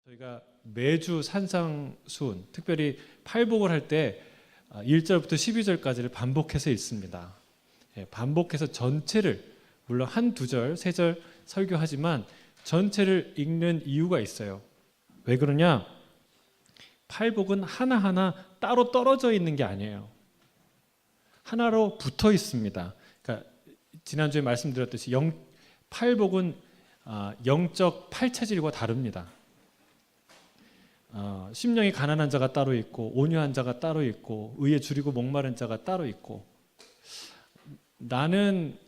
저희가 매주 산상수훈, 특별히 팔복을 할 때 1절부터 12절까지를 반복해서 읽습니다. 반복해서 전체를, 물론 한두 절, 세 절 설교하지만 전체를 읽는 이유가 있어요. 왜 그러냐? 팔복은 하나하나 따로 떨어져 있는 게 아니에요. 하나로 붙어 있습니다. 그러니까 지난주에 말씀드렸듯이 팔복은 영적 팔체질과 다릅니다. 심령이 가난한 자가 따로 있고, 온유한 자가 따로 있고, 의에 줄이고 목마른 자가 따로 있고, 나는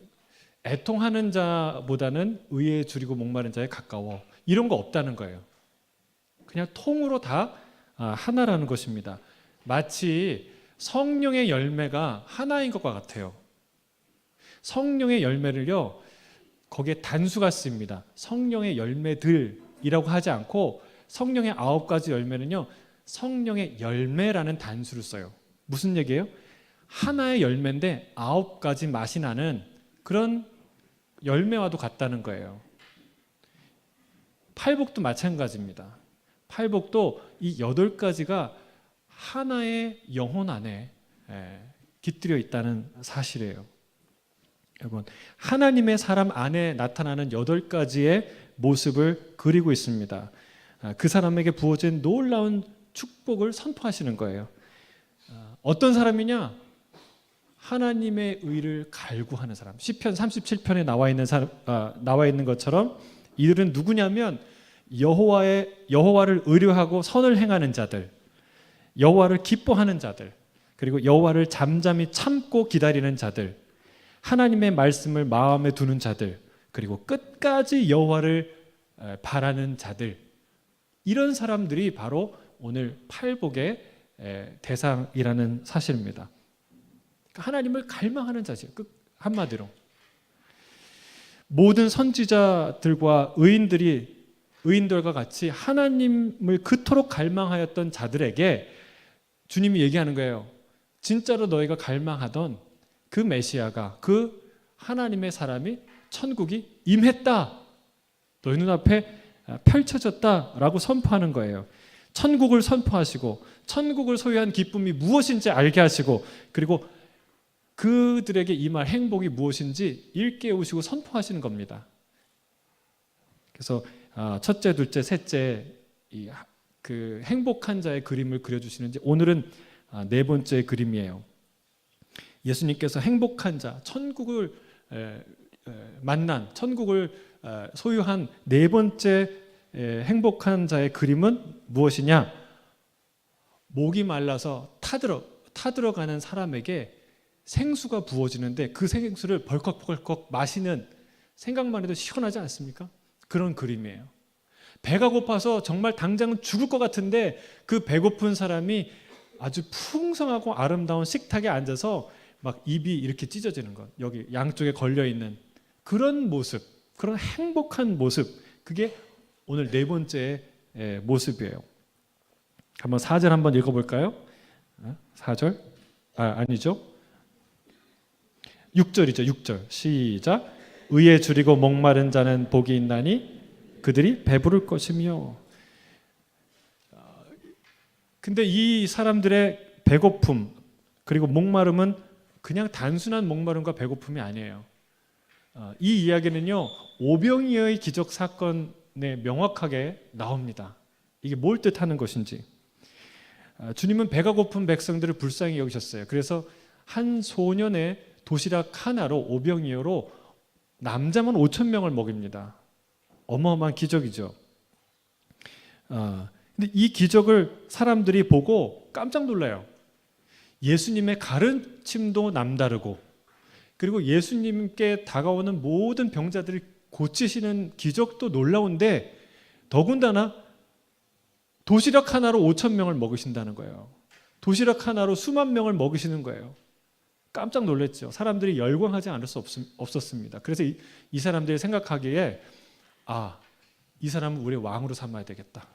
애통하는 자보다는 의에 줄이고 목마른 자에 가까워, 이런 거 없다는 거예요. 그냥 통으로 다 하나라는 것입니다. 마치 성령의 열매가 하나인 것과 같아요. 성령의 열매를요, 거기에 단수가 씁니다. 성령의 열매들이라고 하지 않고 성령의 9가지 열매는요, 성령의 열매라는 단수를 써요. 무슨 얘기예요? 하나의 열매인데 9가지 맛이 나는 그런 열매와도 같다는 거예요. 팔복도 마찬가지입니다. 팔복도 이 8가지가 하나의 영혼 안에 깃들여 있다는 사실이에요. 여러분, 하나님의 사람 안에 나타나는 8가지의 모습을 그리고 있습니다. 그 사람에게 부어진 놀라운 축복을 선포하시는 거예요. 어떤 사람이냐? 하나님의 의를 갈구하는 사람. 시편 37편에 나와 있는 것처럼 이들은 누구냐면 여호와를 의뢰하고 선을 행하는 자들, 여호와를 기뻐하는 자들, 그리고 여호와를 잠잠히 참고 기다리는 자들, 하나님의 말씀을 마음에 두는 자들, 그리고 끝까지 여호와를 바라는 자들, 이런 사람들이 바로 오늘 팔복의 대상이라는 사실입니다. 하나님을 갈망하는 자죠. 한마디로 모든 선지자들과 의인들과 같이 하나님을 그토록 갈망하였던 자들에게 주님이 얘기하는 거예요. 진짜로 너희가 갈망하던 그 메시아가, 그 하나님의 사람이, 천국이 임했다, 너희 눈앞에 펼쳐졌다라고 선포하는 거예요. 천국을 선포하시고, 천국을 소유한 기쁨이 무엇인지 알게 하시고, 그리고 그들에게 임할 행복이 무엇인지 일깨우시고 선포하시는 겁니다. 그래서 첫째, 둘째, 셋째 그 행복한 자의 그림을 그려주시는지, 오늘은 4번째 그림이에요. 예수님께서 행복한 자, 천국을 만난, 천국을 소유한 4번째 행복한 자의 그림은 무엇이냐? 목이 말라서 타들어가는 사람에게 생수가 부어지는데 그 생수를 벌컥벌컥 마시는, 생각만 해도 시원하지 않습니까? 그런 그림이에요. 배가 고파서 정말 당장 죽을 것 같은데 그 배고픈 사람이 아주 풍성하고 아름다운 식탁에 앉아서 막 입이 이렇게 찢어지는 것, 여기 양쪽에 걸려있는 그런 모습, 그런 행복한 모습, 그게 오늘 4번째 모습이에요. 한번 4절 한번 읽어볼까요? 4절? 아니죠. 6절이죠. 6절 시작. 의에 줄이고 목마른 자는 복이 있나니 그들이 배부를 것이며. 근데 이 사람들의 배고픔 그리고 목마름은 그냥 단순한 목마름과 배고픔이 아니에요. 이 이야기는요, 오병이어의 기적 사건에 명확하게 나옵니다. 이게 뭘 뜻하는 것인지. 주님은 배가 고픈 백성들을 불쌍히 여기셨어요. 그래서 한 소년의 도시락 하나로, 오병이어로 남자만 5,000명을 먹입니다. 어마어마한 기적이죠. 근데 이 기적을 사람들이 보고 깜짝 놀라요. 예수님의 가르침도 남다르고, 그리고 예수님께 다가오는 모든 병자들을 고치시는 기적도 놀라운데, 더군다나 도시락 하나로 5,000명을 먹이신다는 거예요. 도시락 하나로 수만 명을 먹이시는 거예요. 깜짝 놀랐죠. 사람들이 열광하지 않을 수 없었습니다. 그래서 이 사람들이 생각하기에, 이 사람은 우리의 왕으로 삼아야 되겠다.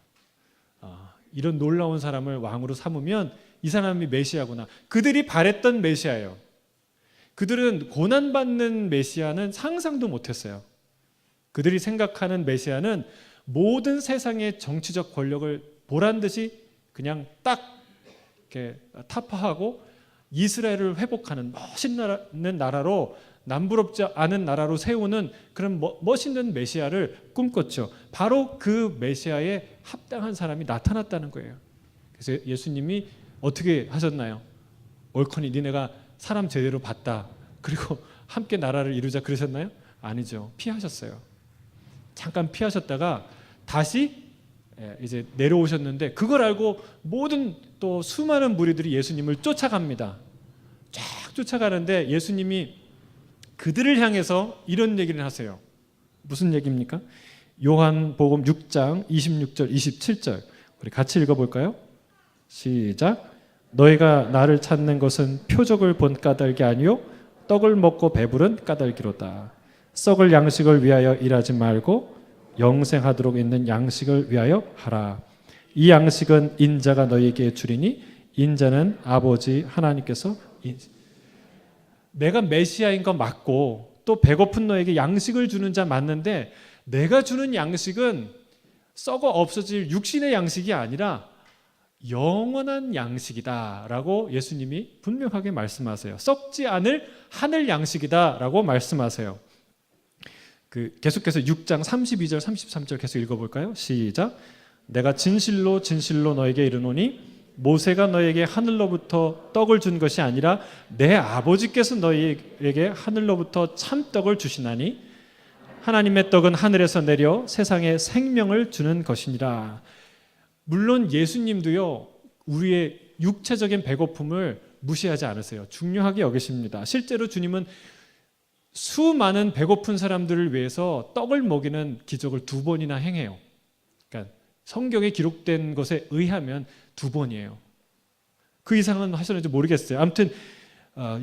이런 놀라운 사람을 왕으로 삼으면 이 사람이 메시아구나. 그들이 바랬던 메시아예요. 그들은 고난받는 메시아는 상상도 못했어요. 그들이 생각하는 메시아는 모든 세상의 정치적 권력을 보란 듯이 그냥 딱 이렇게 타파하고 이스라엘을 회복하는 멋있는 나라로, 남부럽지 않은 나라로 세우는 그런 멋있는 메시아를 꿈꿨죠. 바로 그 메시아에 합당한 사람이 나타났다는 거예요. 그래서 예수님이 어떻게 하셨나요? 옳거니 니네가 사람 제대로 봤다, 그리고 함께 나라를 이루자 그러셨나요? 아니죠. 피하셨어요. 잠깐 피하셨다가 다시 이제 내려오셨는데, 그걸 알고 모든 또 수많은 무리들이 예수님을 쫓아갑니다. 쫙 쫓아가는데 예수님이 그들을 향해서 이런 얘기를 하세요. 무슨 얘기입니까? 요한복음 6장 26절 27절 우리 같이 읽어볼까요? 시작. 너희가 나를 찾는 것은 표적을 본 까닭이 아니요 떡을 먹고 배부른 까닭이로다. 썩을 양식을 위하여 일하지 말고 영생하도록 있는 양식을 위하여 하라. 이 양식은 인자가 너희에게 주리니 인자는 아버지 하나님께서 내가 메시아인 거 맞고 또 배고픈 너에게 양식을 주는 자 맞는데, 내가 주는 양식은 썩어 없어질 육신의 양식이 아니라 영원한 양식이다라고 예수님이 분명하게 말씀하세요. 썩지 않을 하늘 양식이다라고 말씀하세요. 계속해서 6장 32절 33절 계속 읽어볼까요? 시작. 내가 진실로 진실로 너에게 이르노니 모세가 너에게 하늘로부터 떡을 준 것이 아니라 내 아버지께서 너희에게 하늘로부터 참떡을 주시나니 하나님의 떡은 하늘에서 내려 세상에 생명을 주는 것이니라. 물론 예수님도요, 우리의 육체적인 배고픔을 무시하지 않으세요. 중요하게 여기십니다. 실제로 주님은 수많은 배고픈 사람들을 위해서 떡을 먹이는 기적을 2번이나 행해요. 그러니까 성경에 기록된 것에 의하면 2번이에요. 그 이상은 하셨는지 모르겠어요. 아무튼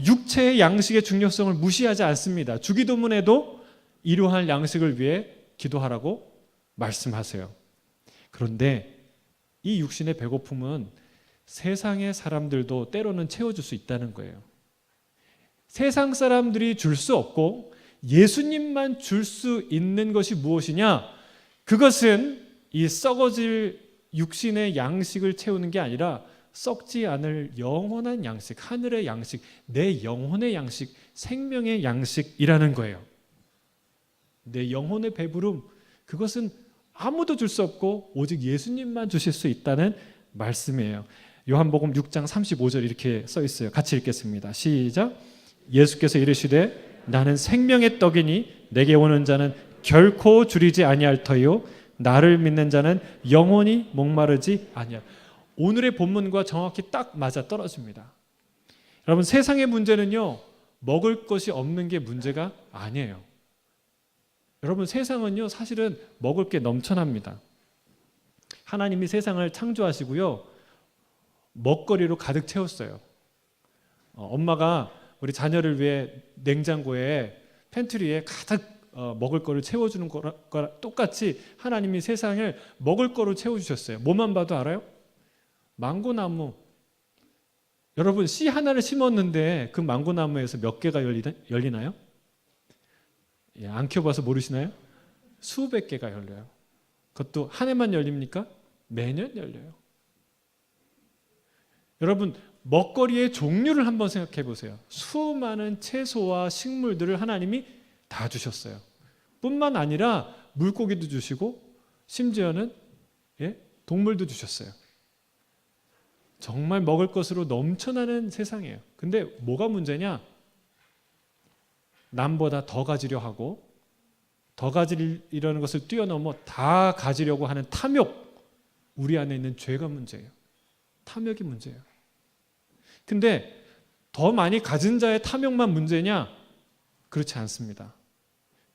육체의 양식의 중요성을 무시하지 않습니다. 주기도문에도 이러한 양식을 위해 기도하라고 말씀하세요. 그런데 이 육신의 배고픔은 세상의 사람들도 때로는 채워줄 수 있다는 거예요. 세상 사람들이 줄 수 없고 예수님만 줄 수 있는 것이 무엇이냐? 그것은 이 썩어질 육신의 양식을 채우는 게 아니라 썩지 않을 영원한 양식, 하늘의 양식, 내 영혼의 양식, 생명의 양식이라는 거예요. 내 영혼의 배부름, 그것은 아무도 줄 수 없고 오직 예수님만 주실 수 있다는 말씀이에요. 요한복음 6장 35절 이렇게 써 있어요. 같이 읽겠습니다. 시작. 예수께서 이르시되 나는 생명의 떡이니 내게 오는 자는 결코 줄이지 아니할 터요 나를 믿는 자는 영원히 목마르지 아니할. 오늘의 본문과 정확히 딱 맞아 떨어집니다. 여러분, 세상의 문제는요, 먹을 것이 없는 게 문제가 아니에요. 여러분, 세상은요 사실은 먹을 게 넘쳐납니다. 하나님이 세상을 창조하시고요 먹거리로 가득 채웠어요. 엄마가 우리 자녀를 위해 냉장고에, 팬트리에 가득 먹을 거를 채워주는 거랑 똑같이 하나님이 세상을 먹을 거로 채워주셨어요. 뭐만 봐도 알아요? 망고나무. 여러분, 씨 하나를 심었는데 그 망고나무에서 몇 개가 열리나요? 안 키워봐서 모르시나요? 수백 개가 열려요. 그것도 한 해만 열립니까? 매년 열려요. 여러분, 먹거리의 종류를 한번 생각해 보세요. 수많은 채소와 식물들을 하나님이 다 주셨어요. 뿐만 아니라 물고기도 주시고 심지어는 동물도 주셨어요. 정말 먹을 것으로 넘쳐나는 세상이에요. 근데 뭐가 문제냐? 남보다 더 가지려 하고 더 가지려는 것을 뛰어넘어 다 가지려고 하는 탐욕, 우리 안에 있는 죄가 문제예요. 탐욕이 문제예요. 근데 더 많이 가진 자의 탐욕만 문제냐? 그렇지 않습니다.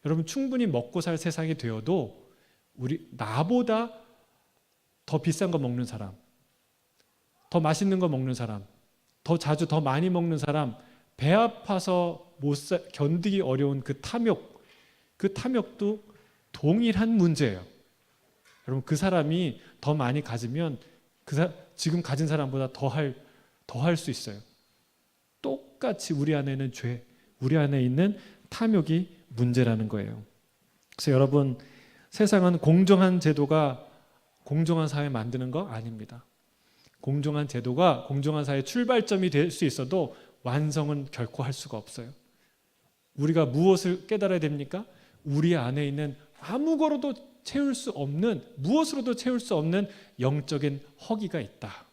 여러분, 충분히 먹고 살 세상이 되어도 나보다 더 비싼 거 먹는 사람, 더 맛있는 거 먹는 사람, 더 자주 더 많이 먹는 사람, 배 아파서 견디기 어려운 그 탐욕도 동일한 문제예요. 여러분, 그 사람이 더 많이 가지면 지금 가진 사람보다 더 할 수 있어요. 똑같이 우리 안에는 죄, 우리 안에 있는 탐욕이 문제라는 거예요. 그래서 여러분, 세상은 공정한 제도가 공정한 사회 만드는 거 아닙니다. 공정한 제도가 공정한 사회의 출발점이 될 수 있어도 완성은 결코 할 수가 없어요. 우리가 무엇을 깨달아야 됩니까? 우리 안에 있는 아무거로도 채울 수 없는, 무엇으로도 채울 수 없는 영적인 허기가 있다.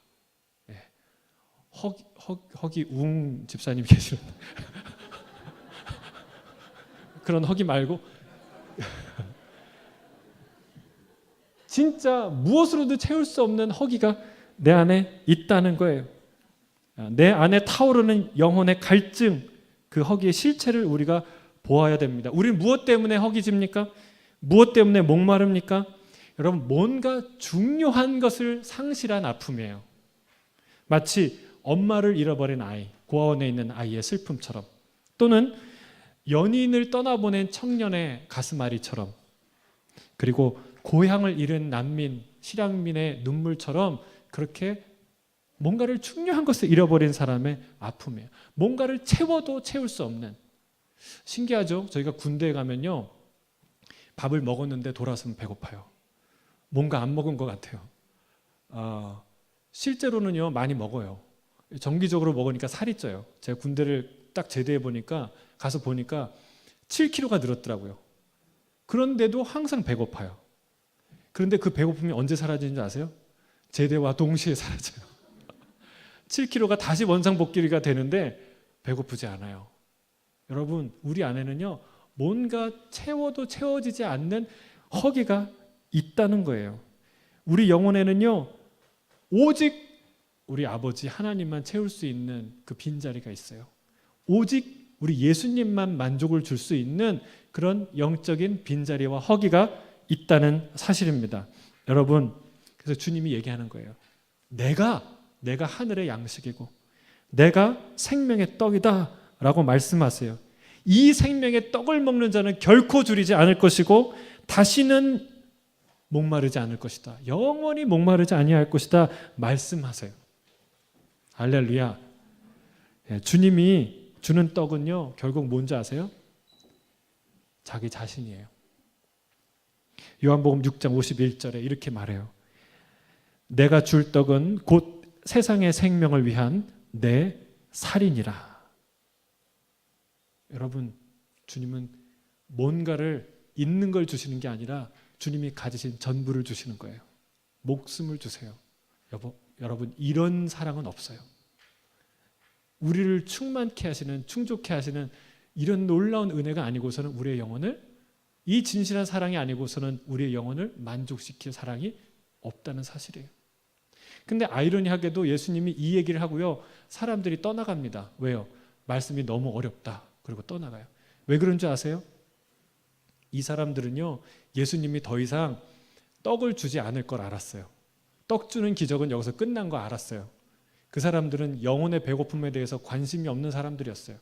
허기웅 집사님 계시는데 그런 허기 말고 진짜 무엇으로도 채울 수 없는 허기가 내 안에 있다는 거예요. 내 안에 타오르는 영혼의 갈증, 그 허기의 실체를 우리가 보아야 됩니다. 우리는 무엇 때문에 허기집니까? 무엇 때문에 목마릅니까? 여러분, 뭔가 중요한 것을 상실한 아픔이에요. 마치 엄마를 잃어버린 아이, 고아원에 있는 아이의 슬픔처럼, 또는 연인을 떠나보낸 청년의 가슴앓이처럼, 그리고 고향을 잃은 난민, 실향민의 눈물처럼 그렇게 뭔가를 중요한 것을 잃어버린 사람의 아픔이에요. 뭔가를 채워도 채울 수 없는. 신기하죠? 저희가 군대에 가면요, 밥을 먹었는데 돌아서면 배고파요. 뭔가 안 먹은 것 같아요. 실제로는요, 많이 먹어요. 정기적으로 먹으니까 살이 쪄요. 제가 군대를 딱 제대해 보니까, 가서 보니까 7kg가 늘었더라고요. 그런데도 항상 배고파요. 그런데 그 배고픔이 언제 사라지는 줄 아세요? 제대와 동시에 사라져요. 7kg가 다시 원상복귀가 되는데 배고프지 않아요. 여러분, 우리 안에는요, 뭔가 채워도 채워지지 않는 허기가 있다는 거예요. 우리 영혼에는요, 오직 우리 아버지 하나님만 채울 수 있는 그 빈자리가 있어요. 오직 우리 예수님만 만족을 줄 수 있는 그런 영적인 빈자리와 허기가 있다는 사실입니다. 여러분, 그래서 주님이 얘기하는 거예요. 내가 하늘의 양식이고 내가 생명의 떡이다 라고 말씀하세요. 이 생명의 떡을 먹는 자는 결코 줄이지 않을 것이고 다시는 목마르지 않을 것이다. 영원히 목마르지 아니할 것이다 말씀하세요. 할렐루야. 주님이 주는 떡은요, 결국 뭔지 아세요? 자기 자신이에요. 요한복음 6장 51절에 이렇게 말해요. 내가 줄 떡은 곧 세상의 생명을 위한 내 살이니라. 여러분, 주님은 뭔가를 있는 걸 주시는 게 아니라 주님이 가지신 전부를 주시는 거예요. 목숨을 주세요. 여러분, 이런 사랑은 없어요. 우리를 충만케 하시는, 충족케 하시는 이런 놀라운 은혜가 아니고서는 우리의 영혼을, 이 진실한 사랑이 아니고서는 우리의 영혼을 만족시킬 사랑이 없다는 사실이에요. 근데 아이러니하게도 예수님이 이 얘기를 하고요, 사람들이 떠나갑니다. 왜요? 말씀이 너무 어렵다. 그리고 떠나가요. 왜 그런 줄 아세요? 이 사람들은요, 예수님이 더 이상 떡을 주지 않을 걸 알았어요. 떡 주는 기적은 여기서 끝난 거 알았어요. 그 사람들은 영혼의 배고픔에 대해서 관심이 없는 사람들이었어요.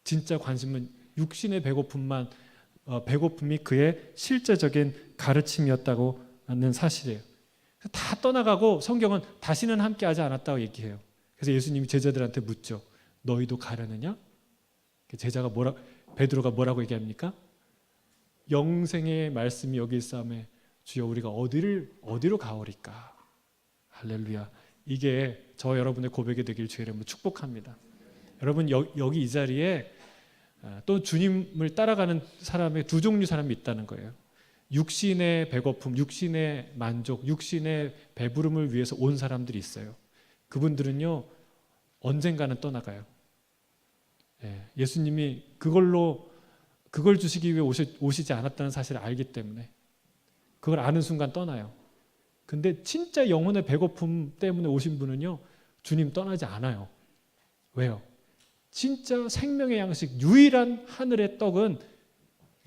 진짜 관심은 육신의 배고픔이 그의 실제적인 가르침이었다고 하는 사실이에요. 다 떠나가고 성경은 다시는 함께하지 않았다고 얘기해요. 그래서 예수님이 제자들한테 묻죠. 너희도 가려느냐? 제자가 베드로가 뭐라고 얘기합니까? 영생의 말씀이 여기 있사오매 주여 우리가 어디로 가오리까? 할렐루야. 이게 저 여러분의 고백이 되길 주의 이름으로 축복합니다. 여러분, 여기 이 자리에 또 주님을 따라가는 사람의 두 종류 사람이 있다는 거예요. 육신의 배고픔, 육신의 만족, 육신의 배부름을 위해서 온 사람들이 있어요. 그분들은요, 언젠가는 떠나가요. 예수님이 그걸 주시기 위해 오시지 않았다는 사실을 알기 때문에 그걸 아는 순간 떠나요. 근데 진짜 영혼의 배고픔 때문에 오신 분은요, 주님 떠나지 않아요. 왜요? 진짜 생명의 양식, 유일한 하늘의 떡은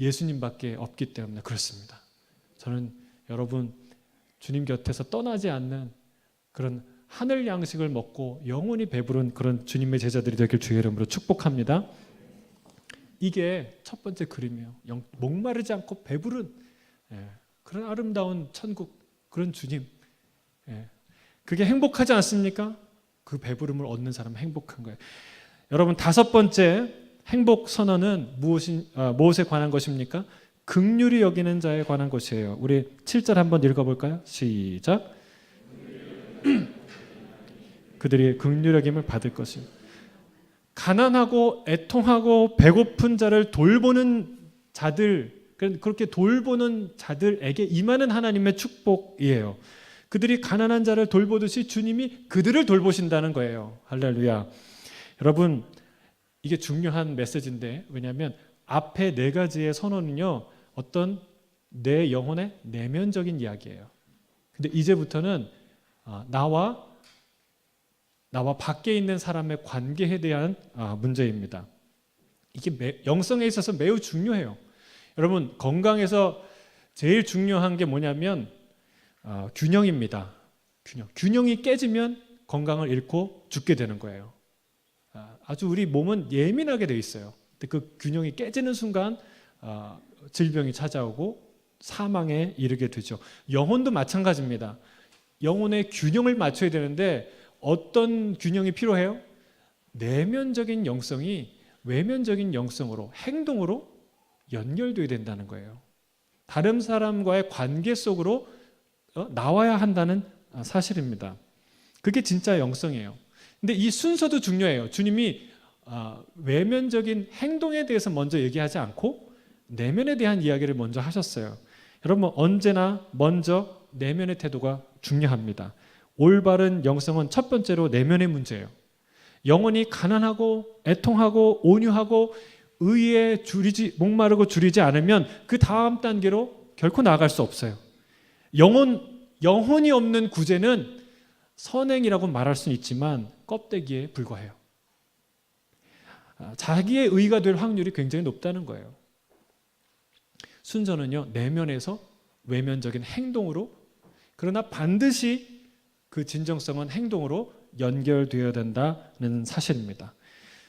예수님밖에 없기 때문에 그렇습니다. 저는 여러분, 주님 곁에서 떠나지 않는 그런 하늘 양식을 먹고 영원히 배부른 그런 주님의 제자들이 되길 주의 이름으로 축복합니다. 이게 첫 번째 그림이에요. 목마르지 않고 배부른 그런 아름다운 천국, 그런 주님. 그게 행복하지 않습니까? 그 배부름을 얻는 사람은 행복한 거예요. 여러분, 다섯 번째 행복 선언은 무엇에 관한 것입니까? 긍휼히 여기는 자에 관한 것이에요. 우리 7절 한번 읽어볼까요? 시작. 그들이 긍휼히 여김을 받을 것이요. 가난하고 애통하고 배고픈 자를 돌보는 자들, 그렇게 돌보는 자들에게 임하는 하나님의 축복이에요. 그들이 가난한 자를 돌보듯이 주님이 그들을 돌보신다는 거예요. 할렐루야. 여러분, 이게 중요한 메시지인데, 왜냐하면 앞에 네 가지의 선언은요, 어떤 내 영혼의 내면적인 이야기예요. 근데 이제부터는 나와 밖에 있는 사람의 관계에 대한 문제입니다. 이게 영성에 있어서 매우 중요해요. 여러분, 건강에서 제일 중요한 게 뭐냐면 균형입니다. 균형이 깨지면 건강을 잃고 죽게 되는 거예요. 아주 우리 몸은 예민하게 돼 있어요. 근데 그 균형이 깨지는 순간 질병이 찾아오고 사망에 이르게 되죠. 영혼도 마찬가지입니다. 영혼의 균형을 맞춰야 되는데 어떤 균형이 필요해요? 내면적인 영성이 외면적인 영성으로, 행동으로 연결되어야 된다는 거예요. 다른 사람과의 관계 속으로 나와야 한다는 사실입니다. 그게 진짜 영성이에요. 근데 이 순서도 중요해요. 주님이 외면적인 행동에 대해서 먼저 얘기하지 않고 내면에 대한 이야기를 먼저 하셨어요. 여러분, 언제나 먼저 내면의 태도가 중요합니다. 올바른 영성은 첫 번째로 내면의 문제예요. 영혼이 가난하고 애통하고 온유하고 의에 목마르고 줄이지 않으면 그 다음 단계로 결코 나아갈 수 없어요. 영혼이 없는 구제는 선행이라고 말할 수는 있지만 껍데기에 불과해요. 자기의 의가 될 확률이 굉장히 높다는 거예요. 순서는요, 내면에서 외면적인 행동으로, 그러나 반드시 그 진정성은 행동으로 연결되어야 된다는 사실입니다.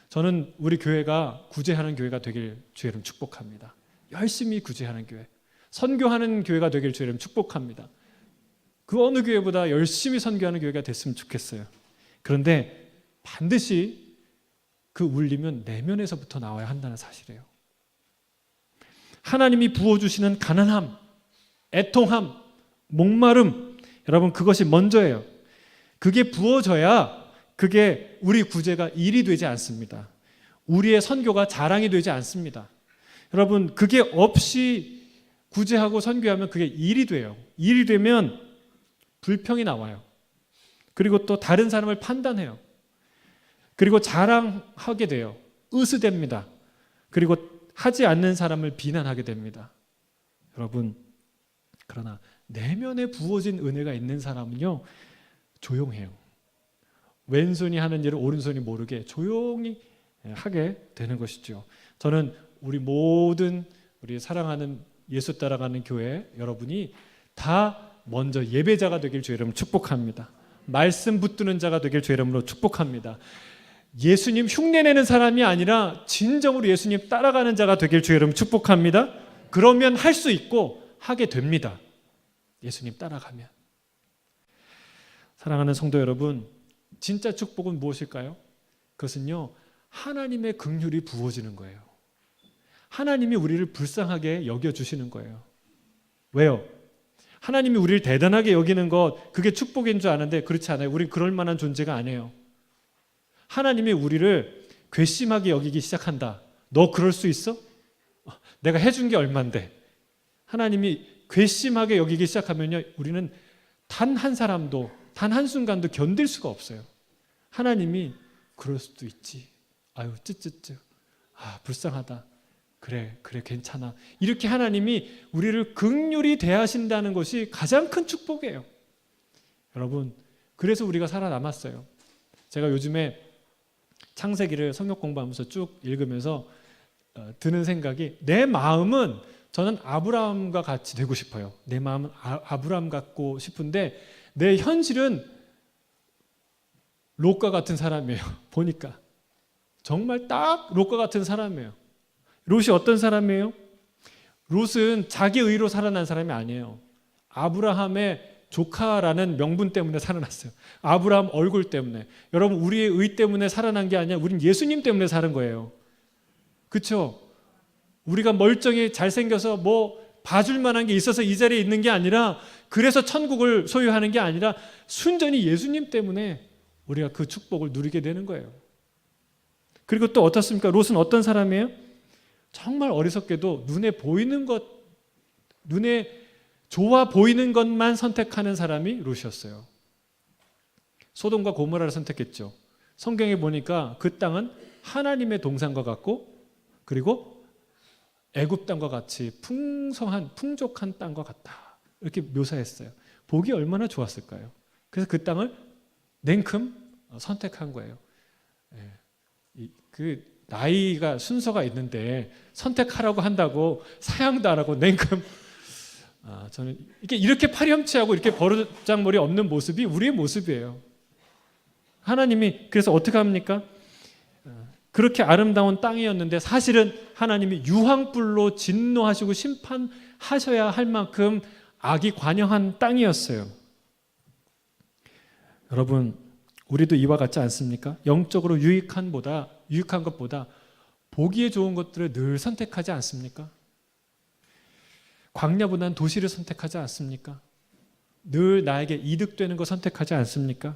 저는 우리 교회가 구제하는 교회가 되길 주의 이름 축복합니다. 열심히 구제하는 교회, 선교하는 교회가 되길 주의 이름 축복합니다. 그 어느 교회보다 열심히 선교하는 교회가 됐으면 좋겠어요. 그런데 반드시 그 울림은 내면에서부터 나와야 한다는 사실이에요. 하나님이 부어주시는 가난함, 애통함, 목마름, 여러분, 그것이 먼저예요. 그게 부어져야 그게 우리 구제가 일이 되지 않습니다. 우리의 선교가 자랑이 되지 않습니다. 여러분, 그게 없이 구제하고 선교하면 그게 일이 돼요. 일이 되면 불평이 나와요. 그리고 또 다른 사람을 판단해요. 그리고 자랑하게 돼요. 으스댑니다. 그리고 하지 않는 사람을 비난하게 됩니다. 여러분, 그러나 내면에 부어진 은혜가 있는 사람은요, 조용해요. 왼손이 하는 일을 오른손이 모르게 조용히 하게 되는 것이죠. 저는 우리 모든 우리 사랑하는 예수 따라가는 교회 여러분이 다 먼저 예배자가 되길 주의 이름으로 축복합니다. 말씀 붙드는 자가 되길 주의 이름으로 축복합니다. 예수님 흉내내는 사람이 아니라 진정으로 예수님 따라가는 자가 되길 주의 이름으로 축복합니다. 그러면 할 수 있고 하게 됩니다. 예수님 따라가면. 사랑하는 성도 여러분, 진짜 축복은 무엇일까요? 그것은요, 하나님의 긍휼이 부어지는 거예요. 하나님이 우리를 불쌍하게 여겨주시는 거예요. 왜요? 하나님이 우리를 대단하게 여기는 것, 그게 축복인 줄 아는데 그렇지 않아요. 우린 그럴 만한 존재가 아니에요. 하나님이 우리를 괘씸하게 여기기 시작한다. 너 그럴 수 있어? 내가 해준 게 얼만데. 하나님이 괘씸하게 여기기 시작하면요, 우리는 단 한 사람도, 단 한순간도 견딜 수가 없어요. 하나님이 그럴 수도 있지. 아유, 쯧쯧쯧. 아, 불쌍하다. 그래, 괜찮아. 이렇게 하나님이 우리를 긍휼히 대하신다는 것이 가장 큰 축복이에요. 여러분, 그래서 우리가 살아남았어요. 제가 요즘에 창세기를 성경 공부하면서 쭉 읽으면서 드는 생각이, 내 마음은 저는 아브라함과 같이 되고 싶어요. 내 마음은 아브라함 같고 싶은데 내 현실은 롯과 같은 사람이에요. 보니까 정말 딱 롯과 같은 사람이에요. 롯이 어떤 사람이에요? 롯은 자기 의로 살아난 사람이 아니에요. 아브라함의 조카라는 명분 때문에 살아났어요. 아브라함 얼굴 때문에. 여러분, 우리의 의 때문에 살아난 게 아니라 우린 예수님 때문에 사는 거예요. 그렇죠? 우리가 멀쩡히 잘생겨서 뭐 봐줄 만한 게 있어서 이 자리에 있는 게 아니라, 그래서 천국을 소유하는 게 아니라 순전히 예수님 때문에 우리가 그 축복을 누리게 되는 거예요. 그리고 또 어떻습니까? 롯은 어떤 사람이에요? 정말 어리석게도 눈에 보이는 것, 눈에 좋아 보이는 것만 선택하는 사람이 롯이었어요. 소돔과 고모라를 선택했죠. 성경에 보니까 그 땅은 하나님의 동산과 같고, 그리고 애굽 땅과 같이 풍성한 풍족한 땅과 같다, 이렇게 묘사했어요. 보기 얼마나 좋았을까요? 그래서 그 땅을 냉큼 선택한 거예요. 그 나이가 순서가 있는데 선택하라고 한다고 사양도 안 하고 냉큼, 저는 이렇게 파렴치하고 이렇게 버르장머리 없는 모습이 우리의 모습이에요. 하나님이 그래서 어떻게 합니까? 그렇게 아름다운 땅이었는데 사실은 하나님이 유황불로 진노하시고 심판하셔야 할 만큼 악이 관영한 땅이었어요. 여러분, 우리도 이와 같지 않습니까? 영적으로 유익한 것보다 보기에 좋은 것들을 늘 선택하지 않습니까? 광야보다는 도시를 선택하지 않습니까? 늘 나에게 이득되는 거 선택하지 않습니까?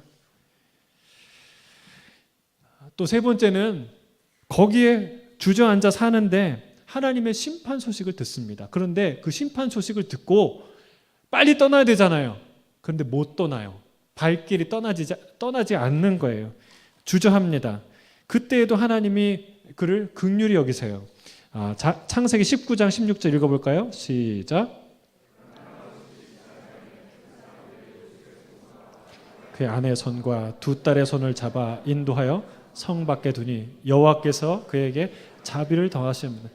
또 세 번째는 거기에 주저앉아 사는데 하나님의 심판 소식을 듣습니다. 그런데 그 심판 소식을 듣고 빨리 떠나야 되잖아요. 그런데 못 떠나요. 발길이 떠나지 않는 거예요. 주저합니다. 그때에도 하나님이 그를 긍휼히 여기세요. 창세기 19장 16절 읽어볼까요? 시작. 그의 아내의 손과 두 딸의 손을 잡아 인도하여 성 밖에 두니 여호와께서 그에게 자비를 더하십니다.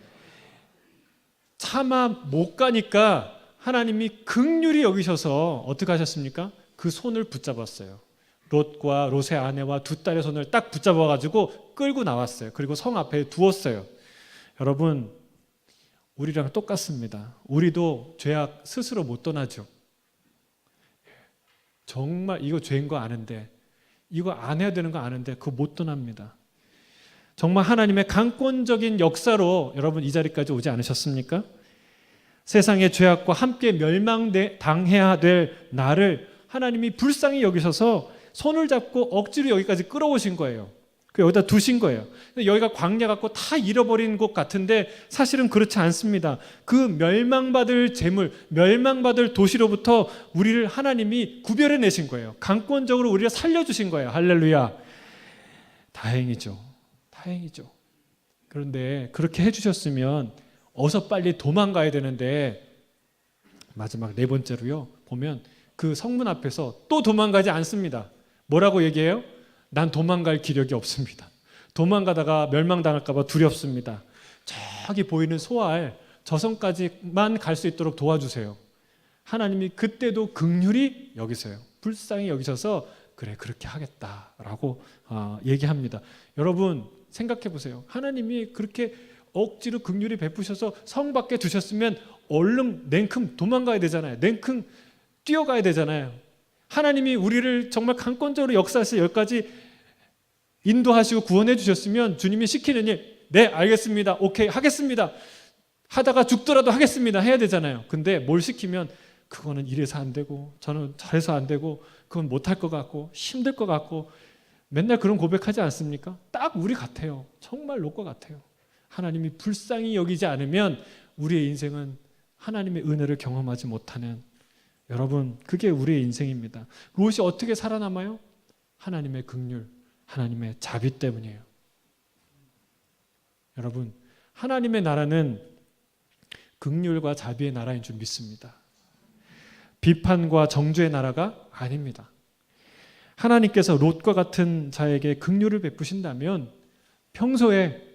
차마 못 가니까 하나님이 긍휼히 여기셔서 어떻게 하셨습니까? 그 손을 붙잡았어요. 롯과 롯의 아내와 두 딸의 손을 딱 붙잡아가지고 끌고 나왔어요. 그리고 성 앞에 두었어요. 여러분, 우리랑 똑같습니다. 우리도 죄악 스스로 못 떠나죠. 정말 이거 죄인 거 아는데, 이거 안 해야 되는 거 아는데 그거 못 떠납니다. 정말 하나님의 강권적인 역사로 여러분 이 자리까지 오지 않으셨습니까? 세상의 죄악과 함께 멸망당해야 될 나를 하나님이 불쌍히 여기셔서 손을 잡고 억지로 여기까지 끌어오신 거예요. 여기다 두신 거예요. 여기가 광야 같고 다 잃어버린 곳 같은데 사실은 그렇지 않습니다. 그 멸망받을 재물, 멸망받을 도시로부터 우리를 하나님이 구별해내신 거예요. 강권적으로 우리를 살려주신 거예요. 할렐루야. 다행이죠. 다행이죠. 그런데 그렇게 해주셨으면 어서 빨리 도망가야 되는데, 마지막 네 번째로요, 보면 그 성문 앞에서 또 도망가지 않습니다. 뭐라고 얘기해요? 난 도망갈 기력이 없습니다. 도망가다가 멸망당할까 봐 두렵습니다. 저기 보이는 소알 저성까지만 갈 수 있도록 도와주세요. 하나님이 그때도 긍휼히 여기세요. 불쌍히 여기셔서 그래, 그렇게 하겠다라고 얘기합니다. 여러분 생각해 보세요. 하나님이 그렇게 억지로 긍휼히 베푸셔서 성 밖에 두셨으면 얼른 냉큼 도망가야 되잖아요. 냉큼 뛰어가야 되잖아요. 하나님이 우리를 정말 강권적으로 역사하셔서 여기까지 인도하시고 구원해 주셨으면 주님이 시키는 일, 네 알겠습니다, 오케이 하겠습니다, 하다가 죽더라도 하겠습니다 해야 되잖아요. 근데 뭘 시키면 그거는 이래서 안 되고 저는 잘해서 안 되고 그건 못할 것 같고 힘들 것 같고 맨날 그런 고백하지 않습니까? 딱 우리 같아요. 정말 롯과 같아요. 하나님이 불쌍히 여기지 않으면 우리의 인생은 하나님의 은혜를 경험하지 못하는, 여러분 그게 우리의 인생입니다. 롯이 어떻게 살아남아요? 하나님의 긍휼, 하나님의 자비 때문이에요. 여러분 하나님의 나라는 긍휼과 자비의 나라인 줄 믿습니다. 비판과 정죄의 나라가 아닙니다. 하나님께서 롯과 같은 자에게 긍휼을 베푸신다면 평소에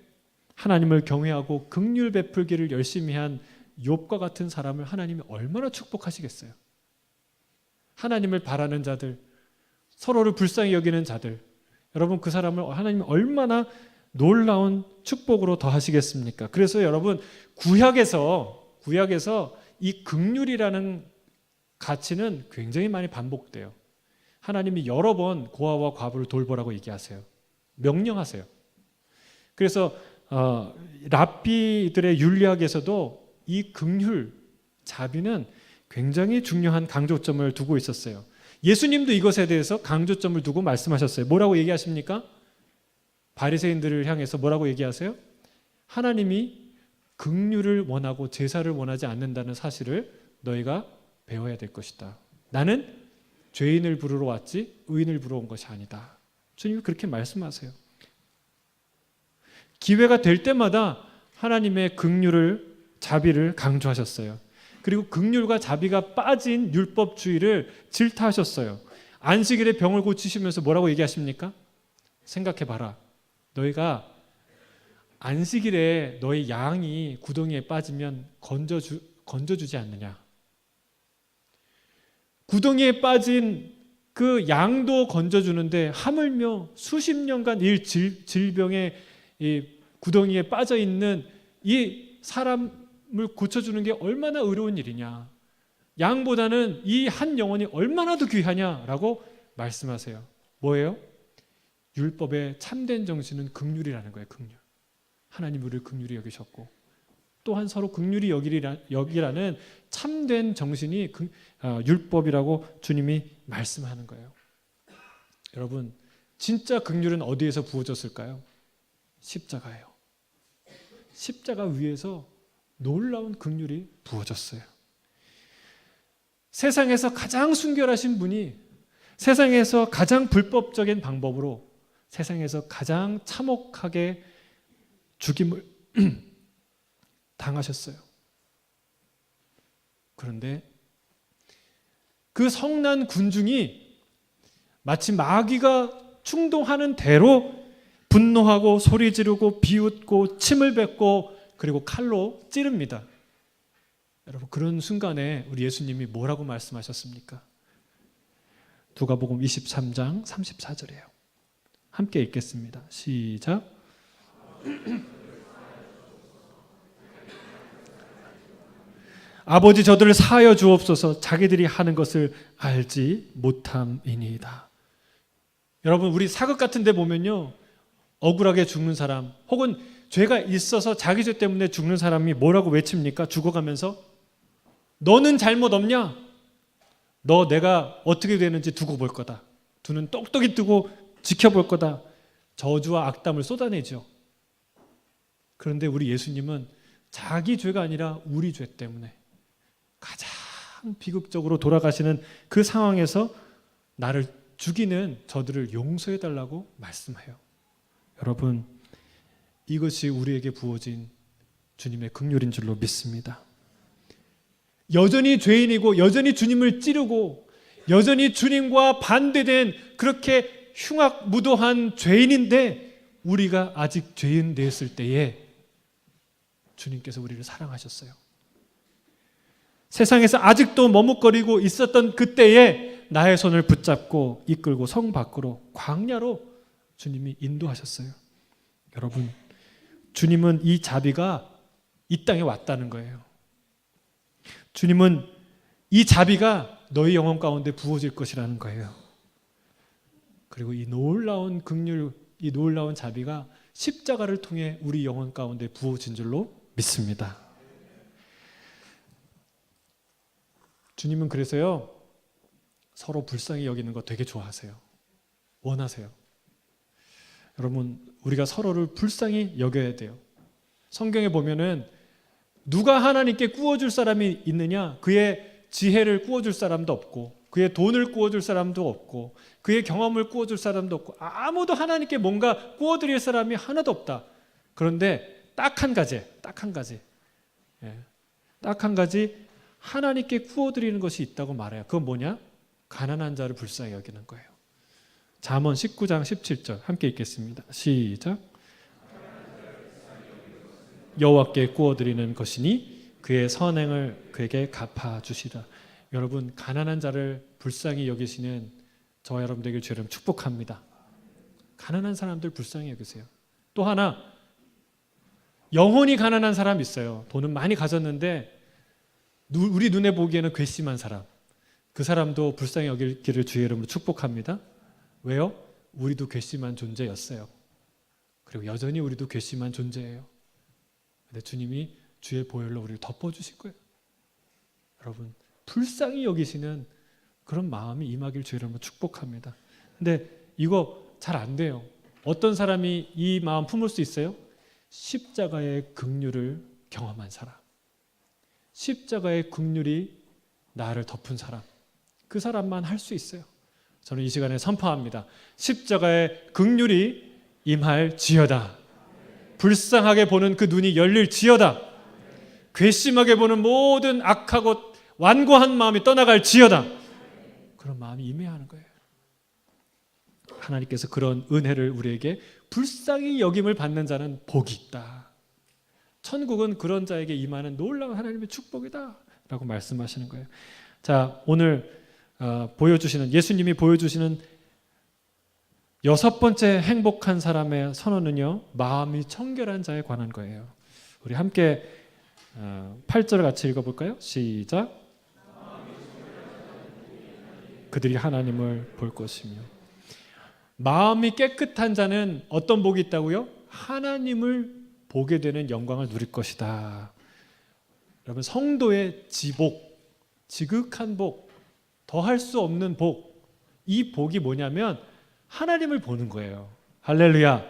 하나님을 경외하고 긍휼 베풀기를 열심히 한 욥과 같은 사람을 하나님이 얼마나 축복하시겠어요. 하나님을 바라는 자들, 서로를 불쌍히 여기는 자들, 여러분 그 사람을 하나님이 얼마나 놀라운 축복으로 더하시겠습니까? 그래서 여러분 구약에서 이 긍휼이라는 가치는 굉장히 많이 반복돼요. 하나님이 여러 번 고아와 과부를 돌보라고 얘기하세요. 명령하세요. 그래서 랍비들의 윤리학에서도 이 긍휼, 자비는 굉장히 중요한 강조점을 두고 있었어요. 예수님도 이것에 대해서 강조점을 두고 말씀하셨어요. 뭐라고 얘기하십니까? 바리새인들을 향해서 뭐라고 얘기하세요? 하나님이 긍휼을 원하고 제사를 원하지 않는다는 사실을 너희가 배워야 될 것이다. 나는 죄인을 부르러 왔지 의인을 부르러 온 것이 아니다. 주님이 그렇게 말씀하세요. 기회가 될 때마다 하나님의 긍휼을, 자비를 강조하셨어요. 그리고 긍휼과 자비가 빠진 율법주의를 질타하셨어요. 안식일에 병을 고치시면서 뭐라고 얘기하십니까? 생각해봐라. 너희가 안식일에 너희 양이 구덩이에 빠지면 건져주지 않느냐. 구덩이에 빠진 그 양도 건져주는데 하물며 수십 년간 이 질병의 이 구덩이에 빠져 있는 이 사람을 고쳐주는 게 얼마나 의로운 일이냐. 양보다는 이 한 영혼이 얼마나 더 귀하냐라고 말씀하세요. 뭐예요? 율법의 참된 정신은 긍휼이라는 거예요. 긍휼. 하나님 우리를 긍휼히 여기셨고 또한 서로 긍휼히 여기라는 참된 정신이 율법이라고 주님이 말씀하는 거예요. 여러분, 진짜 긍휼은 어디에서 부어졌을까요? 십자가예요. 십자가 위에서 놀라운 긍휼이 부어졌어요. 세상에서 가장 순결하신 분이 세상에서 가장 불법적인 방법으로 세상에서 가장 참혹하게 죽임을 당하셨어요. 그런데 그 성난 군중이 마치 마귀가 충동하는 대로 분노하고 소리 지르고 비웃고 침을 뱉고 그리고 칼로 찌릅니다. 여러분, 그런 순간에 우리 예수님이 뭐라고 말씀하셨습니까? 누가복음 23장 34절이에요. 함께 읽겠습니다. 시작. 아버지 저들을 사하여 주옵소서. 자기들이 하는 것을 알지 못함이니이다. 여러분, 우리 사극 같은 데 보면요, 억울하게 죽는 사람 혹은 죄가 있어서 자기 죄 때문에 죽는 사람이 뭐라고 외칩니까? 죽어가면서 너는 잘못 없냐? 너 내가 어떻게 되는지 두고 볼 거다. 두 눈 똑똑히 뜨고 지켜볼 거다. 저주와 악담을 쏟아내죠. 그런데 우리 예수님은 자기 죄가 아니라 우리 죄 때문에 가장 비극적으로 돌아가시는 그 상황에서 나를 죽이는 저들을 용서해달라고 말씀해요. 여러분, 이것이 우리에게 부어진 주님의 긍휼인 줄로 믿습니다. 여전히 죄인이고 여전히 주님을 찌르고 여전히 주님과 반대된 그렇게 흉악무도한 죄인인데 우리가 아직 죄인 되었을 때에 주님께서 우리를 사랑하셨어요. 세상에서 아직도 머뭇거리고 있었던 그때에 나의 손을 붙잡고 이끌고 성 밖으로 광야로 주님이 인도하셨어요. 여러분, 주님은 이 자비가 이 땅에 왔다는 거예요. 주님은 이 자비가 너희 영혼 가운데 부어질 것이라는 거예요. 그리고 이 놀라운 긍휼, 이 놀라운 자비가 십자가를 통해 우리 영혼 가운데 부어진 줄로 믿습니다. 주님은 그래서요, 서로 불쌍히 여기는 거 되게 좋아하세요. 원하세요. 여러분, 우리가 서로를 불쌍히 여겨야 돼요. 성경에 보면은 누가 하나님께 구워줄 사람이 있느냐? 그의 지혜를 구워줄 사람도 없고 그의 돈을 구워줄 사람도 없고 그의 경험을 구워줄 사람도 없고 아무도 하나님께 뭔가 구워드릴 사람이 하나도 없다. 그런데 딱 한 가지 하나님께 구워드리는 것이 있다고 말해요. 그건 뭐냐? 가난한 자를 불쌍히 여기는 거예요. 잠언 19장 17절 함께 읽겠습니다. 시작. 여호와께 구워드리는 것이니 그의 선행을 그에게 갚아주시라. 여러분, 가난한 자를 불쌍히 여기시는 저와 여러분 되길 주님 축복합니다. 가난한 사람들 불쌍히 여기세요. 또 하나, 영혼이 가난한 사람 있어요. 돈은 많이 가졌는데 우리 눈에 보기에는 괘씸한 사람, 그 사람도 불쌍히 여기기를 주의 이름으로 축복합니다. 왜요? 우리도 괘씸한 존재였어요. 그리고 여전히 우리도 괘씸한 존재예요. 근데 주님이 주의 보혈로 우리를 덮어주실 거예요. 여러분, 불쌍히 여기시는 그런 마음이 임하길 주의 이름으로 축복합니다. 근데 이거 잘 안 돼요. 어떤 사람이 이 마음 품을 수 있어요? 십자가의 긍휼을 경험한 사람, 십자가의 긍휼이 나를 덮은 사람, 그 사람만 할 수 있어요. 저는 이 시간에 선포합니다. 십자가의 긍휼이 임할지어다. 불쌍하게 보는 그 눈이 열릴지어다. 괘씸하게 보는 모든 악하고 완고한 마음이 떠나갈지어다. 그런 마음이 임해야 하는 거예요. 하나님께서 그런 은혜를 우리에게 불쌍히 여김을 받는 자는 복이 있다. 천국은 그런 자에게 임하는 놀라운 하나님의 축복이다 라고 말씀하시는 거예요. 자, 오늘 보여주시는, 예수님이 보여주시는 여섯 번째 행복한 사람의 선언은요, 마음이 청결한 자에 관한 거예요. 우리 함께 8절 같이 읽어볼까요? 시작. 그들이 하나님을 볼 것이며. 마음이 깨끗한 자는 어떤 복이 있다고요? 하나님을 보게 되는 영광을 누릴 것이다. 여러분, 성도의 지복, 지극한 복, 더할 수 없는 복, 이 복이 뭐냐면 하나님을 보는 거예요. 할렐루야.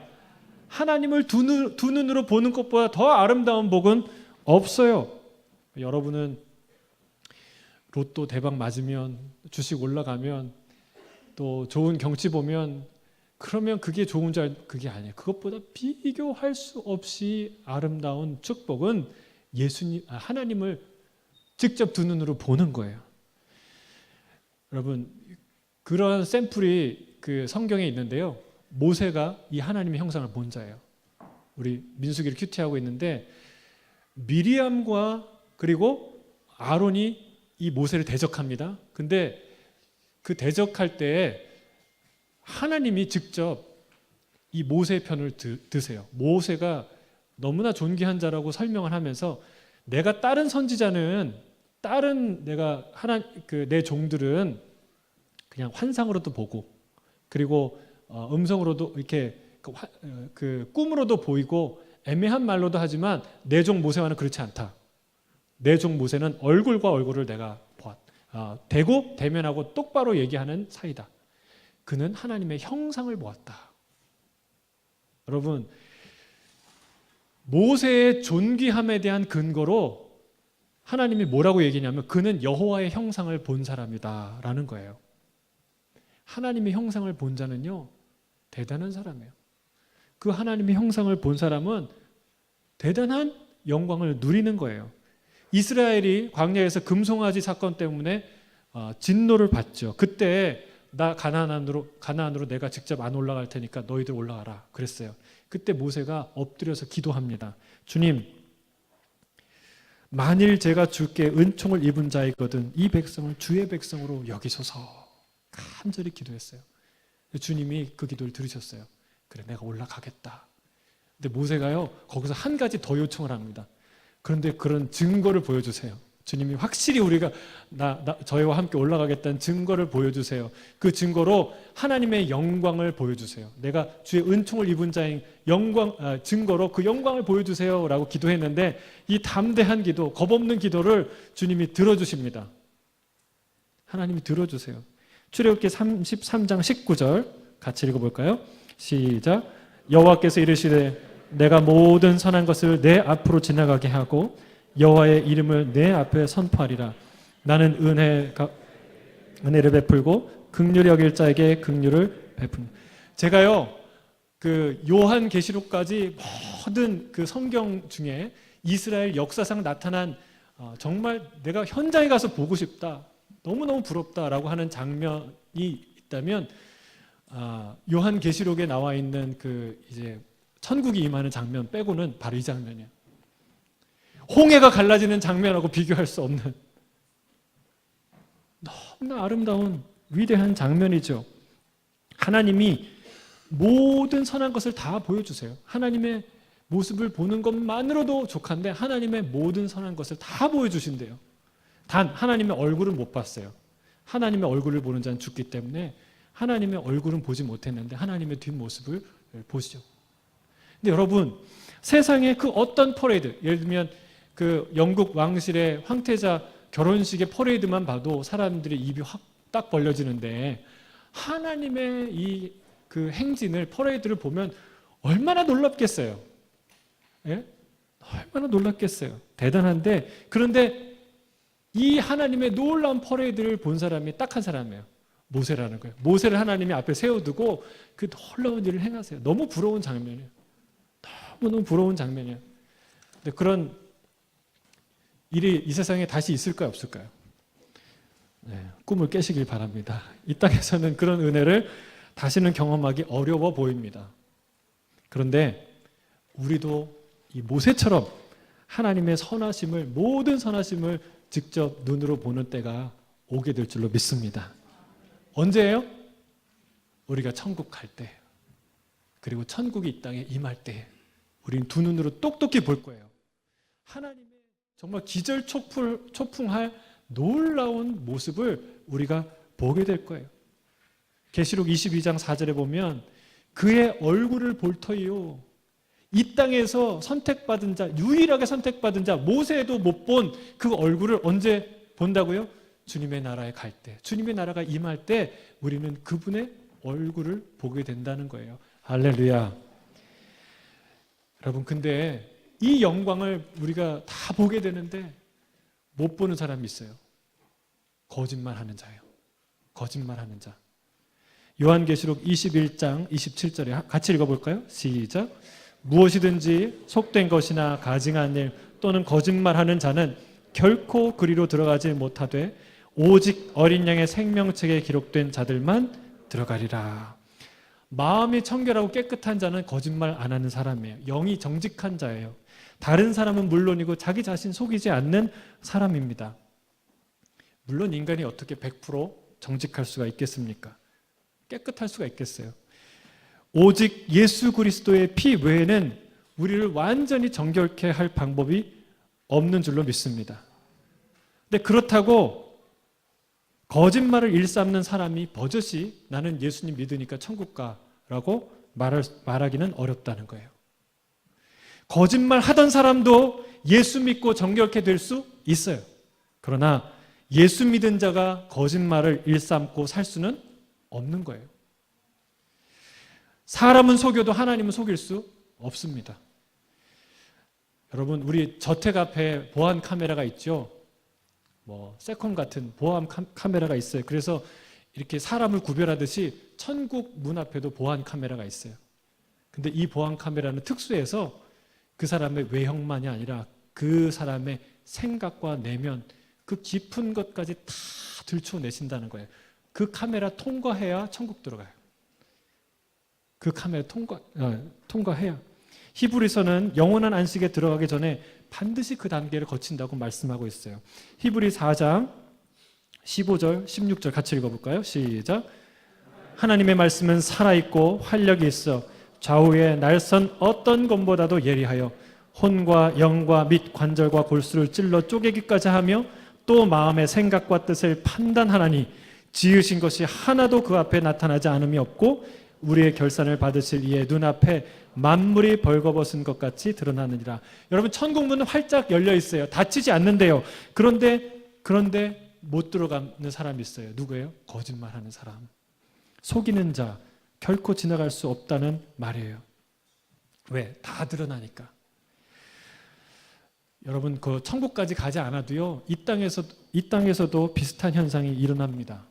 하나님을 두 눈으로 보는 것보다 더 아름다운 복은 없어요. 여러분은 로또 대박 맞으면, 주식 올라가면, 또 좋은 경치 보면, 그러면 그게 좋은 줄, 그게 아니에요. 그것보다 비교할 수 없이 아름다운 축복은 하나님을 직접 두 눈으로 보는 거예요. 여러분, 그런 샘플이 그 성경에 있는데요. 모세가 이 하나님의 형상을 본 자예요. 우리 민수기를 큐티하고 있는데 미리암과 그리고 아론이 이 모세를 대적합니다. 근데 그 대적할 때 하나님이 직접 이 모세의 편을 드세요. 모세가 너무나 존귀한 자라고 설명을 하면서 내가 다른 선지자는, 다른 내가 내 종들은 그냥 환상으로도 보고, 그리고 음성으로도 이렇게 그 꿈으로도 보이고 애매한 말로도 하지만 내 종 모세와는 그렇지 않다. 내 종 모세는 얼굴과 얼굴을 내가 대고 대면하고 똑바로 얘기하는 사이다. 그는 하나님의 형상을 보았다. 여러분, 모세의 존귀함에 대한 근거로 하나님이 뭐라고 얘기냐면 그는 여호와의 형상을 본 사람이다 라는 거예요. 하나님의 형상을 본 자는요, 대단한 사람이에요. 그 하나님의 형상을 본 사람은 대단한 영광을 누리는 거예요. 이스라엘이 광야에서 금송아지 사건 때문에 진노를 받죠. 그때 나 가나안으로 내가 직접 안 올라갈 테니까 너희들 올라가라 그랬어요. 그때 모세가 엎드려서 기도합니다. 주님, 만일 제가 주께 은총을 입은 자이거든 이 백성을 주의 백성으로 여기소서. 간절히 기도했어요. 주님이 그 기도를 들으셨어요. 그래, 내가 올라가겠다. 근데 모세가요, 거기서 한 가지 더 요청을 합니다. 그런데 그런 증거를 보여주세요. 주님이 확실히 우리가 저희와 함께 올라가겠다는 증거를 보여주세요. 그 증거로 하나님의 영광을 보여주세요. 내가 주의 은총을 입은 자인 증거로 그 영광을 보여주세요 라고 기도했는데 이 담대한 기도, 겁없는 기도를 주님이 들어주십니다. 하나님이 들어주세요. 출애굽기 33장 19절 같이 읽어볼까요? 시작. 여호와께서 이르시되 내가 모든 선한 것을 내 앞으로 지나가게 하고 여호와의 이름을 내 앞에 선포하리라. 나는 은혜를 베풀고 긍휼히 여길 자에게 긍휼을 베푼다. 제가요, 그 요한계시록까지 모든 그 성경 중에 이스라엘 역사상 나타난 정말 내가 현장에 가서 보고 싶다, 너무너무 부럽다라고 하는 장면이 있다면 요한계시록에 나와 있는 그 이제 천국이 임하는 장면 빼고는 바로 이 장면이에요. 홍해가 갈라지는 장면하고 비교할 수 없는 너무나 아름다운 위대한 장면이죠. 하나님이 모든 선한 것을 다 보여주세요. 하나님의 모습을 보는 것만으로도 족한데 하나님의 모든 선한 것을 다 보여주신대요. 단 하나님의 얼굴은 못 봤어요. 하나님의 얼굴을 보는 자는 죽기 때문에 하나님의 얼굴은 보지 못했는데 하나님의 뒷모습을 보시죠. 근데 여러분, 세상에 그 어떤 퍼레이드, 예를 들면 그 영국 왕실의 황태자 결혼식의 퍼레이드만 봐도 사람들의 입이 확 딱 벌려지는데, 하나님의 이 그 행진을, 퍼레이드를 보면 얼마나 놀랍겠어요. 예? 얼마나 놀랍겠어요. 대단한데, 그런데 이 하나님의 놀라운 퍼레이드를 본 사람이 딱 한 사람이에요. 모세라는 거예요. 모세를 하나님이 앞에 세워두고 그 놀라운 일을 행하세요. 너무 부러운 장면이에요. 너무너무 부러운 장면이에요. 근데 그런 일이 이 세상에 다시 있을까요, 없을까요? 네, 꿈을 깨시길 바랍니다. 이 땅에서는 그런 은혜를 다시는 경험하기 어려워 보입니다. 그런데 우리도 이 모세처럼 하나님의 선하심을, 모든 선하심을 직접 눈으로 보는 때가 오게 될 줄로 믿습니다. 언제예요? 우리가 천국 갈 때, 그리고 천국이 이 땅에 임할 때 우리는 두 눈으로 똑똑히 볼 거예요. 하나님의 정말 기절초풍할 놀라운 모습을 우리가 보게 될 거예요. 계시록 22장 4절에 보면 그의 얼굴을 볼 터이요, 이 땅에서 선택받은 자, 유일하게 선택받은 자, 모세도 못 본 그 얼굴을 언제 본다고요? 주님의 나라에 갈 때, 주님의 나라가 임할 때 우리는 그분의 얼굴을 보게 된다는 거예요. 할렐루야. 여러분, 근데 이 영광을 우리가 다 보게 되는데 못 보는 사람이 있어요. 거짓말하는 자예요. 거짓말하는 자. 요한계시록 21장 27절에 같이 읽어볼까요? 시작. 무엇이든지 속된 것이나 가증한 일 또는 거짓말하는 자는 결코 그리로 들어가지 못하되 오직 어린 양의 생명책에 기록된 자들만 들어가리라. 마음이 청결하고 깨끗한 자는 거짓말 안 하는 사람이에요. 영이 정직한 자예요. 다른 사람은 물론이고 자기 자신 속이지 않는 사람입니다. 물론 인간이 어떻게 100% 정직할 수가 있겠습니까? 깨끗할 수가 있겠어요? 오직 예수 그리스도의 피 외에는 우리를 완전히 정결케 할 방법이 없는 줄로 믿습니다. 근데 그렇다고 거짓말을 일삼는 사람이 버젓이 나는 예수님 믿으니까 천국 가라고 말하기는 어렵다는 거예요. 거짓말 하던 사람도 예수 믿고 정결케 될 수 있어요. 그러나 예수 믿은 자가 거짓말을 일삼고 살 수는 없는 거예요. 사람은 속여도 하나님은 속일 수 없습니다. 여러분, 우리 저택 앞에 보안 카메라가 있죠. 세콤 같은 보안 카메라가 있어요. 그래서 이렇게 사람을 구별하듯이 천국 문 앞에도 보안 카메라가 있어요. 근데 이 보안 카메라는 특수해서 그 사람의 외형만이 아니라 그 사람의 생각과 내면, 그 깊은 것까지 다 들춰내신다는 거예요. 그 카메라 통과해야 천국 들어가요. 그 카메라 통과해야. 히브리서는 영원한 안식에 들어가기 전에 반드시 그 단계를 거친다고 말씀하고 있어요. 히브리 4장 15절, 16절 같이 읽어볼까요? 시작. 하나님의 말씀은 살아있고 활력이 있어 좌우의 날선 어떤 검보다도 예리하여 혼과 영과 및 관절과 골수를 찔러 쪼개기까지 하며 또 마음의 생각과 뜻을 판단하나니 지으신 것이 하나도 그 앞에 나타나지 않음이 없고 우리의 결산을 받으실 이의 눈앞에 만물이 벌거벗은 것 같이 드러나느니라. 여러분, 천국문은 활짝 열려 있어요. 닫히지 않는데요. 그런데 못 들어가는 사람이 있어요. 누구예요? 거짓말하는 사람. 속이는 자, 결코 지나갈 수 없다는 말이에요. 왜? 다 드러나니까. 여러분, 그 천국까지 가지 않아도요, 이 땅에서도 비슷한 현상이 일어납니다.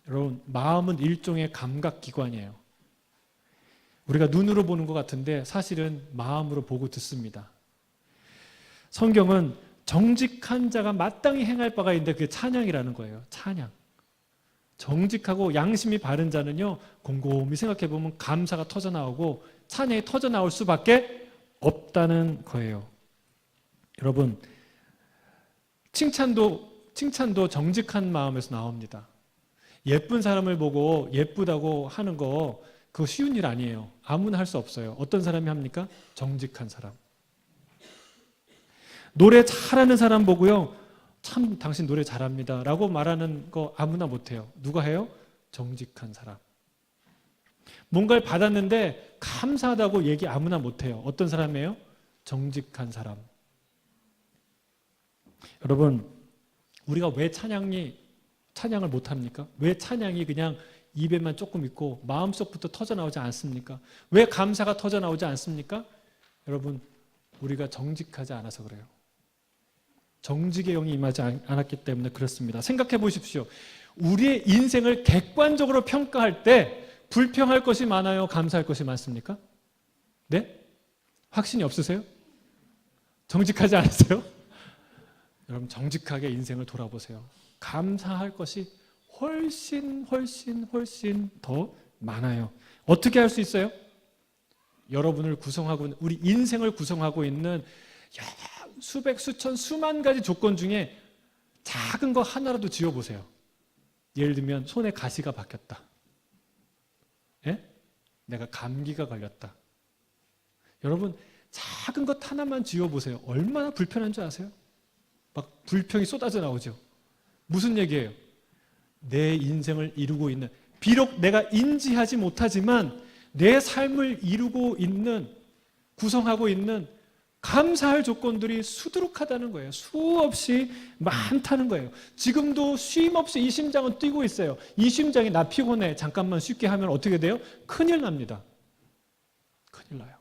여러분, 마음은 일종의 감각기관이에요. 우리가 눈으로 보는 것 같은데 사실은 마음으로 보고 듣습니다. 성경은 정직한 자가 마땅히 행할 바가 있는데 그게 찬양이라는 거예요. 찬양. 정직하고 양심이 바른 자는요, 곰곰이 생각해 보면 감사가 터져나오고 찬양이 터져나올 수밖에 없다는 거예요. 여러분, 칭찬도 정직한 마음에서 나옵니다. 예쁜 사람을 보고 예쁘다고 하는 거, 그거 쉬운 일 아니에요. 아무나 할 수 없어요. 어떤 사람이 합니까? 정직한 사람. 노래 잘하는 사람 보고요, 참 당신 노래 잘합니다 라고 말하는 거 아무나 못해요. 누가 해요? 정직한 사람. 뭔가를 받았는데 감사하다고 얘기 아무나 못해요. 어떤 사람이에요? 정직한 사람. 여러분, 우리가 왜 찬양을 못합니까? 왜 찬양이 그냥 입에만 조금 있고 마음속부터 터져나오지 않습니까? 왜 감사가 터져나오지 않습니까? 여러분, 우리가 정직하지 않아서 그래요. 정직의 영이 임하지 않았기 때문에 그렇습니다. 생각해 보십시오. 우리의 인생을 객관적으로 평가할 때 불평할 것이 많아요? 감사할 것이 많습니까? 네? 확신이 없으세요? 정직하지 않으세요? 여러분, 정직하게 인생을 돌아보세요. 감사할 것이 훨씬 더 많아요. 어떻게 할 수 있어요? 여러분을 구성하고 있는, 우리 인생을 구성하고 있는 수백, 수천, 수만 가지 조건 중에 작은 거 하나라도 지어보세요. 예를 들면 손에 가시가 박혔다. 예? 내가 감기가 걸렸다. 여러분, 작은 것 하나만 지어보세요. 얼마나 불편한 줄 아세요? 막 불평이 쏟아져 나오죠. 무슨 얘기예요? 내 인생을 이루고 있는, 비록 내가 인지하지 못하지만 내 삶을 이루고 있는, 구성하고 있는 감사할 조건들이 수두룩하다는 거예요. 수없이 많다는 거예요. 지금도 쉼없이 이 심장은 뛰고 있어요. 이 심장이 나 피곤해, 잠깐만 쉽게 하면 어떻게 돼요? 큰일 납니다. 큰일 나요.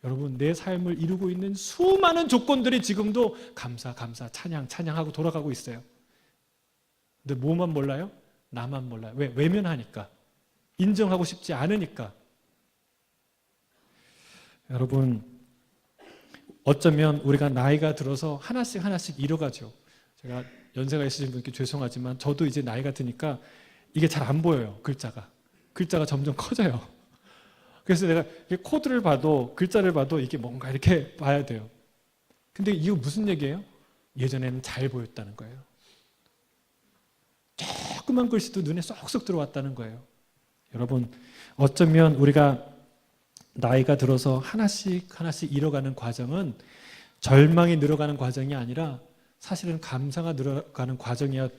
여러분, 내 삶을 이루고 있는 수많은 조건들이 지금도 감사, 찬양하고 돌아가고 있어요. 근데 뭐만 몰라요? 나만 몰라요. 왜? 외면하니까. 인정하고 싶지 않으니까. 여러분, 어쩌면 우리가 나이가 들어서 하나씩 잃어가죠. 제가 연세가 있으신 분께 죄송하지만 저도 이제 나이가 드니까 이게 잘 안 보여요. 글자가 점점 커져요. 그래서 내가 코드를 봐도, 글자를 봐도 이게 뭔가 이렇게 봐야 돼요. 근데 이거 무슨 얘기예요? 예전에는 잘 보였다는 거예요. 조그만 글씨도 눈에 쏙쏙 들어왔다는 거예요. 여러분, 어쩌면 우리가 나이가 들어서 하나씩 잃어가는 과정은 절망이 늘어가는 과정이 아니라 사실은 감사가 늘어가는 과정이야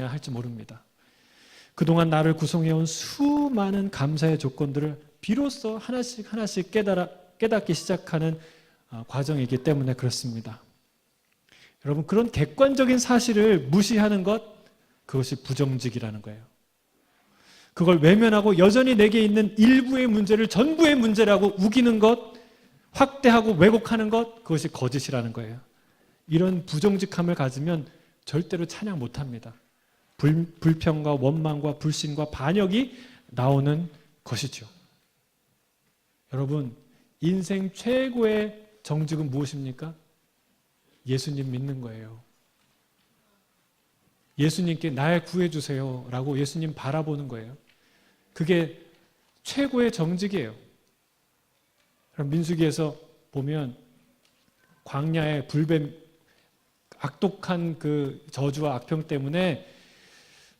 할지 모릅니다. 그동안 나를 구성해온 수많은 감사의 조건들을 비로소 하나씩 깨닫기 시작하는 과정이기 때문에 그렇습니다. 여러분, 그런 객관적인 사실을 무시하는 것, 그것이 부정직이라는 거예요. 그걸 외면하고 여전히 내게 있는 일부의 문제를 전부의 문제라고 우기는 것, 확대하고 왜곡하는 것, 그것이 거짓이라는 거예요. 이런 부정직함을 가지면 절대로 찬양 못합니다. 불평과 원망과 불신과 반역이 나오는 것이죠. 여러분, 인생 최고의 정직은 무엇입니까? 예수님 믿는 거예요. 예수님께 날 구해주세요 라고 예수님 바라보는 거예요. 그게 최고의 정직이에요. 그럼 민수기에서 보면 광야의 불뱀, 악독한 그 저주와 악평 때문에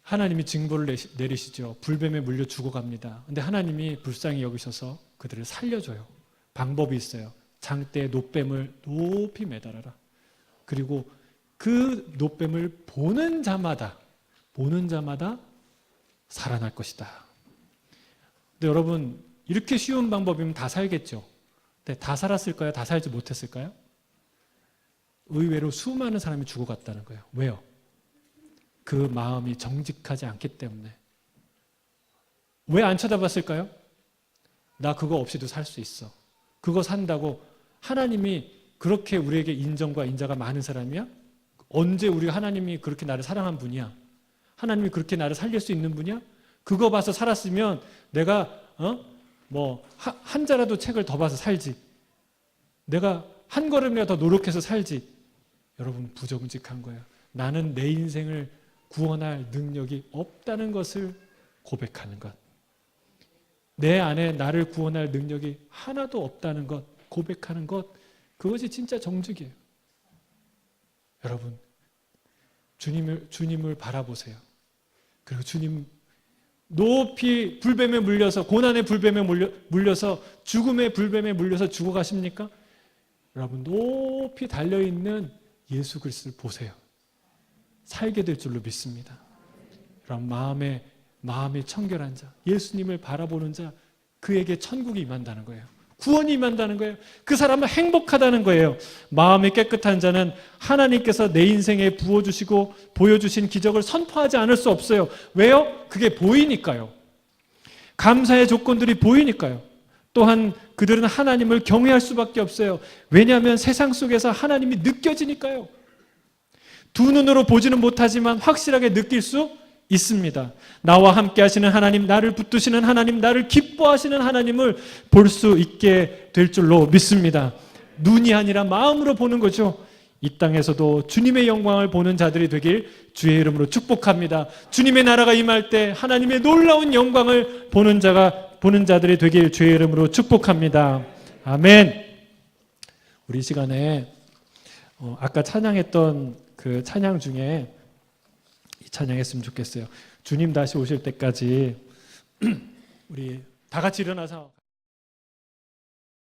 하나님이 징벌을 내리시죠. 불뱀에 물려 죽어갑니다. 근데 하나님이 불쌍히 여기셔서 그들을 살려줘요. 방법이 있어요. 장대에 놋뱀을 높이 매달아라. 그리고 그 놋뱀을 보는 자마다 살아날 것이다. 근데 여러분, 이렇게 쉬운 방법이면 다 살겠죠. 근데 다 살았을까요? 다 살지 못했을까요? 의외로 수많은 사람이 죽어갔다는 거예요. 왜요? 그 마음이 정직하지 않기 때문에. 왜 안 쳐다봤을까요? 나 그거 없이도 살 수 있어. 그거 산다고 하나님이 그렇게 우리에게 인정과 인자가 많은 사람이야? 언제 우리가 하나님이 그렇게 나를 사랑한 분이야? 하나님이 그렇게 나를 살릴 수 있는 분이야? 그거 봐서 살았으면 내가 한 자라도 책을 더 봐서 살지. 내가 한 걸음이라도 더 노력해서 살지. 여러분, 부정직한 거예요. 나는 내 인생을 구원할 능력이 없다는 것을 고백하는 것. 내 안에 나를 구원할 능력이 하나도 없다는 것, 고백하는 것, 그것이 진짜 정직이에요. 여러분, 주님을 바라보세요. 그리고 주님 높이 불뱀에 물려서, 고난의 불뱀에 물려서, 죽음의 불뱀에 물려서 죽어가십니까? 여러분, 높이 달려있는 예수 그리스도를 보세요. 살게 될 줄로 믿습니다. 그럼 마음이 청결한 자, 예수님을 바라보는 자, 그에게 천국이 임한다는 거예요. 구원이 임한다는 거예요. 그 사람은 행복하다는 거예요. 마음이 깨끗한 자는 하나님께서 내 인생에 부어주시고 보여주신 기적을 선포하지 않을 수 없어요. 왜요? 그게 보이니까요. 감사의 조건들이 보이니까요. 또한 그들은 하나님을 경외할 수밖에 없어요. 왜냐하면 세상 속에서 하나님이 느껴지니까요. 두 눈으로 보지는 못하지만 확실하게 느낄 수 있습니다. 나와 함께 하시는 하나님, 나를 붙드시는 하나님, 나를 기뻐하시는 하나님을 볼 수 있게 될 줄로 믿습니다. 눈이 아니라 마음으로 보는 거죠. 이 땅에서도 주님의 영광을 보는 자들이 되길 주의 이름으로 축복합니다. 주님의 나라가 임할 때 하나님의 놀라운 영광을 보는 자들이 되길 주의 이름으로 축복합니다. 아멘. 우리 시간에 아까 찬양했던 그 찬양 중에 이 찬양했으면 좋겠어요. 주님 다시 오실 때까지 우리 다 같이 일어나서